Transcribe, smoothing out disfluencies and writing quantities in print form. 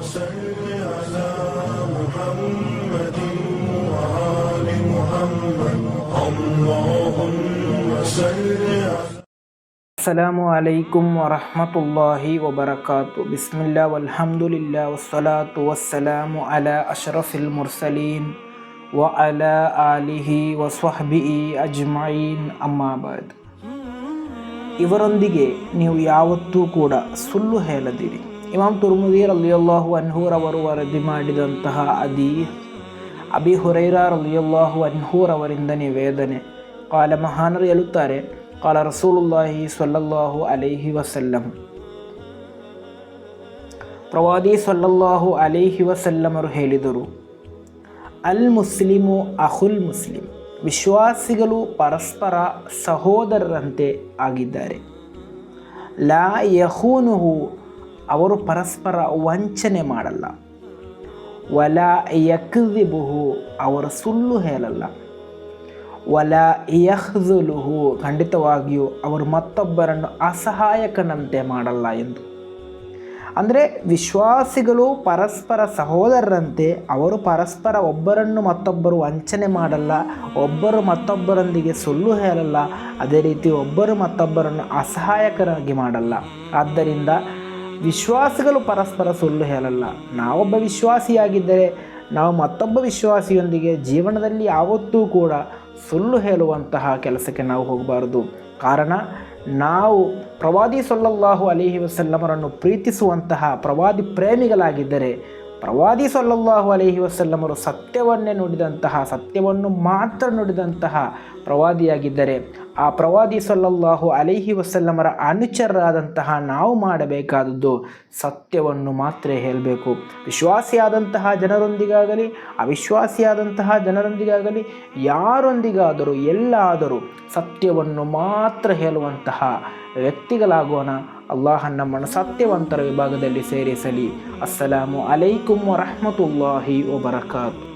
صل على محمد وآل محمد اللهم صل على ಅಸ್ಸಲಾಮು ಅಲೈಕುಂ ವರಹಮತುಲ್ಲಾಹಿ ವಬರಕಾತು. ಬಿಸ್ಮಿಲ್ಲಾ ವಲ್ಹಮ್ದುಲಿಲ್ಲಾ ವಸ್ಸಲಾತು ವಸ್ಸಲಾಮು ಅಲಾ ಅಶ್ರಫಿಲ್ ಮುರ್ಸಲೀನ್ ವ ಅಲಾ ಆಲಿಹಿ ವಸ್ವಹ್ಬಿಹಿ ಅಜ್ಮഈನ್. ಅಮ್ಮಾ ಬಾದ್. ಇವರೊಂದಿಗೆ ನೀವು ಯಾವತ್ತೂ ಕೂಡ ಸುಳ್ಳು ಹೇಳದಿರಿ. ಇಮಾಮ್ ತುರ್ಮುದಿ ರಲಿಯಲ್ಲಾಹು ಅನ್ಹುರವರು ವರದಿ ಮಾಡಿದಂತಹ ಅಬಿ ಹುರೈರಾ ರಲಿಯಲ್ಲಾಹು ಅನ್ಹುರವರಿಂದ ನಿವೇದನೆ. ಕಾಲ ಮಹಾನರು ಹೇಳುತ್ತಾರೆ, ಕಾಲ ರಸೂಲುಲ್ಲಾಹಿ ಸ್ವಲ್ಲಲ್ಲಾಹು ಅಲೈಹಿ ವಸಲ್ಲಂ, ಪ್ರವಾದಿ ಸ್ವಲ್ಲಲ್ಲಾಹು ಅಲೈಹಿ ವಸಲ್ಲಮರು ಹೇಳಿದರು, ಅಲ್ ಮುಸ್ಲಿಮು ಅಹುಲ್ ಮುಸ್ಲಿಂ, ವಿಶ್ವಾಸಿಗಳು ಪರಸ್ಪರ ಸಹೋದರರಂತೆ ಆಗಿದ್ದಾರೆ. ಲಾ ಯಖೂನುಹು, ಅವರು ಪರಸ್ಪರ ವಂಚನೆ ಮಾಡಲ್ಲ. ವಲಾ ಯಕ್ದಿಬುಹು, ಅವರು ಸುಳ್ಳು ಹೇಳಲ್ಲ. ವಲಾ ಯಖ್ಜುಲುಹು, ಖಂಡಿತವಾಗಿಯೂ ಅವರು ಮತ್ತೊಬ್ಬರನ್ನು ಅಸಹಾಯಕನಂತೆ ಮಾಡಲ್ಲ ಎಂದು. ಅಂದರೆ ವಿಶ್ವಾಸಿಗಳು ಪರಸ್ಪರ ಸಹೋದರರಂತೆ, ಅವರು ಪರಸ್ಪರ ಒಬ್ಬರನ್ನು ಮತ್ತೊಬ್ಬರು ವಂಚನೆ ಮಾಡಲ್ಲ, ಒಬ್ಬರು ಮತ್ತೊಬ್ಬರೊಂದಿಗೆ ಸುಳ್ಳು ಹೇಳಲ್ಲ, ಅದೇ ರೀತಿ ಒಬ್ಬರು ಮತ್ತೊಬ್ಬರನ್ನು ಅಸಹಾಯಕರಾಗಿ ಮಾಡಲ್ಲ. ಆದ್ದರಿಂದ ವಿಶ್ವಾಸಿಗಳು ಪರಸ್ಪರ ಸುಳ್ಳು ಹೇಳಲ್ಲ. ನಾವೊಬ್ಬ ವಿಶ್ವಾಸಿಯಾಗಿದ್ದರೆ ನಾವು ಮತ್ತೊಬ್ಬ ವಿಶ್ವಾಸಿಯೊಂದಿಗೆ ಜೀವನದಲ್ಲಿ ಯಾವತ್ತೂ ಕೂಡ ಸುಳ್ಳು ಹೇಳುವಂತಹ ಕೆಲಸಕ್ಕೆ ನಾವು ಹೋಗಬಾರದು. ಕಾರಣ ನಾವು ಪ್ರವಾದಿ ಸಲ್ಲಲ್ಲಾಹು ಅಲೈಹಿ ವಸಲ್ಲಮರನ್ನು ಪ್ರೀತಿಸುವಂತಹ ಪ್ರವಾದಿ ಪ್ರೇಮಿಗಳಾಗಿದ್ದರೆ, ಪ್ರವಾದಿ ಸಲ್ಲಲ್ಲಾಹು ಅಲೈಹಿ ವಸಲ್ಲಮರು ಸತ್ಯವನ್ನೇ ನುಡಿದಂತಹ, ಸತ್ಯವನ್ನು ಮಾತ್ರ ನುಡಿದಂತಹ ಪ್ರವಾದಿಯಾಗಿದ್ದರೆ, ಆ ಪ್ರವಾದಿ ಸಲ್ಲಲ್ಲಾಹು ಅಲೈಹಿ ವಸಲ್ಲಮರ ಅನುಚರರಾದಂತಹ ನಾವು ಮಾಡಬೇಕಾದದ್ದು ಸತ್ಯವನ್ನು ಮಾತ್ರ ಹೇಳಬೇಕು. ವಿಶ್ವಾಸಿಯಾದಂತಹ ಜನರೊಂದಿಗಾಗಲಿ ಅವಿಶ್ವಾಸಿಯಾದಂತಹ ಜನರೊಂದಿಗಾಗಲಿ ಯಾರೊಂದಿಗಾದರೂ ಎಲ್ಲಾದರೂ ಸತ್ಯವನ್ನು ಮಾತ್ರ ಹೇಳುವಂತಹ ವ್ಯಕ್ತಿಗಳಾಗೋಣ. ಅಲ್ಲಾಹ ನಮ್ಮನ್ನು ಸತ್ಯವಂತರ ವಿಭಾಗದಲ್ಲಿ ಸೇರಿಸಲಿ. ಅಸ್ಸಲಾಮು ಅಲೈಕುಂ ವರಹಮತುಲ್ಲಾಹಿ ವಬರಕಾತು.